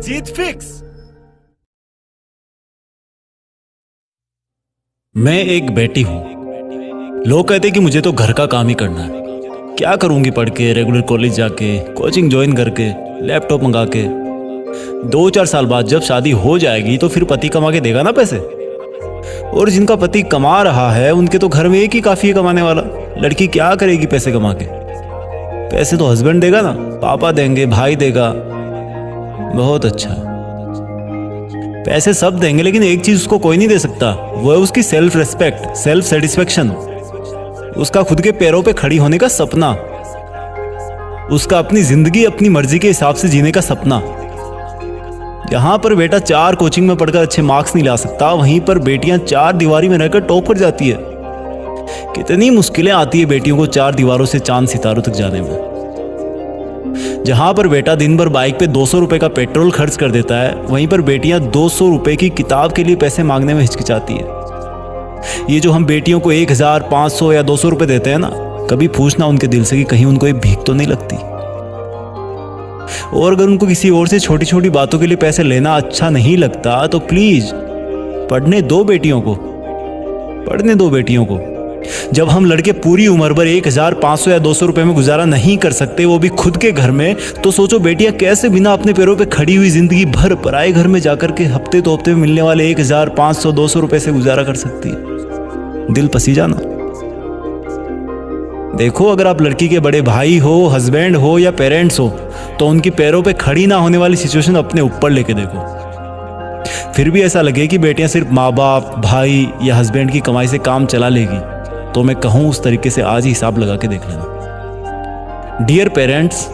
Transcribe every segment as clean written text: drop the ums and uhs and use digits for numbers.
जीत fix. मैं एक बेटी हूं। लोग कहते कि मुझे तो घर का काम ही करना है। क्या करूंगी पढ़ के, रेगुलर कॉलेज जाके, कोचिंग ज्वाइन करके, लैपटॉप मंगा के। 2-4 साल बाद जब शादी हो जाएगी तो फिर पति कमा के देगा ना पैसे। और जिनका पति कमा रहा है उनके तो घर में एक ही काफी है कमाने वाला। लड़की क्या करेगी पैसे कमा के? पैसे तो हस्बैंड देगा ना, पापा देंगे, भाई देगा। बहुत अच्छा, पैसे सब देंगे, लेकिन एक चीज उसको कोई नहीं दे सकता, वो है उसकी सेल्फ रेस्पेक्ट, सेल्फ सेटिस्फेक्शन, उसका खुद के पैरों पे खड़ी होने का सपना, उसका अपनी जिंदगी अपनी मर्जी के हिसाब से जीने का सपना। जहां पर बेटा 4 कोचिंग में पढ़कर अच्छे मार्क्स नहीं ला सकता, वहीं पर बेटियां 4 दीवारी में रहकर टॉप कर जाती है। कितनी मुश्किलें आती है बेटियों को 4 दीवारों से चांद सितारों तक जाने में। जहां पर बेटा दिन भर बाइक पे 200 रुपए का पेट्रोल खर्च कर देता है, वहीं पर बेटियां 200 रुपए की किताब के लिए पैसे मांगने में हिचकिचाती है। ये जो हम बेटियों को 1000, 500 या 200 रुपए देते हैं ना, कभी पूछना उनके दिल से कि कहीं उनको ये भीख तो नहीं लगती। और अगर उनको किसी और से छोटी छोटी बातों के लिए पैसे लेना अच्छा नहीं लगता तो प्लीज पढ़ने दो बेटियों को, पढ़ने दो बेटियों को। जब हम लड़के पूरी उम्र भर 1000, 500 या 200 रुपए में गुजारा नहीं कर सकते, वो भी खुद के घर में, तो सोचो बेटियां कैसे बिना अपने पैरों पे खड़ी हुई जिंदगी भर पराए घर में जाकर के हफ्ते तो हफ्ते में मिलने वाले 1000, 500, 200 रुपए से गुजारा कर सकती है। दिल पसीजा ना। देखो, अगर आप लड़की के बड़े भाई हो, हस्बैंड हो या पेरेंट्स हो, तो उनकी पैरों पे खड़ी ना होने वाली सिचुएशन अपने ऊपर लेके देखो। फिर भी ऐसा लगे कि बेटियां सिर्फ माँ बाप, भाई या हस्बैंड की कमाई से काम चला लेगी, तो मैं कहूं उस तरीके से आज ही हिसाब लगा के देख लेना। डियर पेरेंट्स,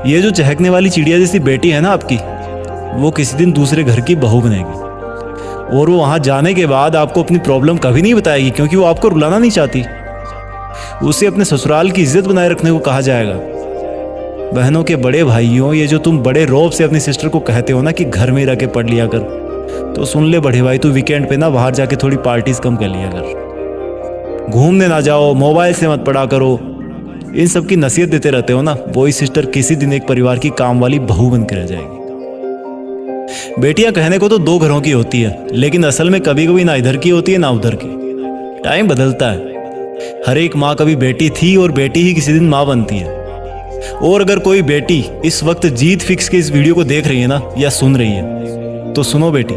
ये जो चहकने वाली चिड़िया जैसी बेटी है ना आपकी, वो किसी दिन दूसरे घर की बहू बनेगी। और वो वहां जाने के बाद आपको अपनी प्रॉब्लम कभी नहीं बताएगी, क्योंकि वो आपको रुलाना नहीं चाहती। उसे अपने ससुराल की इज्जत बनाए रखने को कहा जाएगा। बहनों के बड़े भाइयों, ये जो तुम बड़े रौब से अपनी सिस्टर को कहते हो ना कि घर में रह के पढ़ लिया कर, तो सुन ले बड़े भाई, तू वीकेंड पे ना बाहर जाके थोड़ी पार्टीज कम कर लिया कर, घूमने ना जाओ, मोबाइल से मत पढ़ा करो। इन सब की नसीहत देते रहते हो ना, वही सिस्टर किसी दिन एक परिवार की काम वाली बहू बनकर रह जाएगी। बेटियां कहने को तो 2 घरों की होती है, लेकिन असल में कभी कभी ना इधर की होती है ना उधर की। टाइम बदलता है। हर एक माँ कभी बेटी थी और बेटी ही किसी दिन माँ बनती है। और अगर कोई बेटी इस वक्त जीत फिक्स के इस वीडियो को देख रही है ना या सुन रही है, तो सुनो बेटी,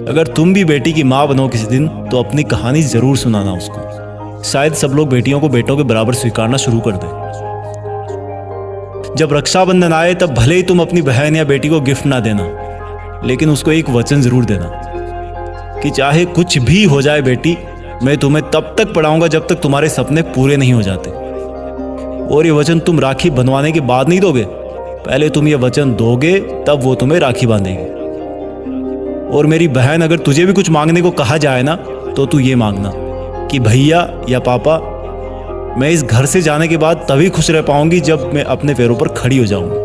अगर तुम भी बेटी की माँ बनो किसी दिन, तो अपनी कहानी जरूर सुनाना उसको। शायद सब लोग बेटियों को बेटों के बराबर स्वीकारना शुरू कर दें। जब रक्षाबंधन आए तब भले ही तुम अपनी बहन या बेटी को गिफ्ट ना देना, लेकिन उसको एक वचन जरूर देना कि चाहे कुछ भी हो जाए बेटी, मैं तुम्हें तब तक पढ़ाऊंगा जब तक तुम्हारे सपने पूरे नहीं हो जाते। और ये वचन तुम राखी बंधवाने के बाद नहीं दोगे, पहले तुम ये वचन दोगे तब वो तुम्हें राखी बांधेगी। और मेरी बहन, अगर तुझे भी कुछ मांगने को कहा जाए ना, तो तू ये मांगना कि भैया या पापा, मैं इस घर से जाने के बाद तभी खुश रह पाऊंगी जब मैं अपने पैरों पर खड़ी हो जाऊंगी,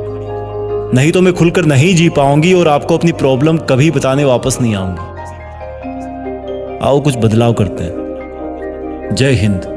नहीं तो मैं खुलकर नहीं जी पाऊंगी और आपको अपनी प्रॉब्लम कभी बताने वापस नहीं आऊंगी। आओ कुछ बदलाव करते हैं। जय हिंद।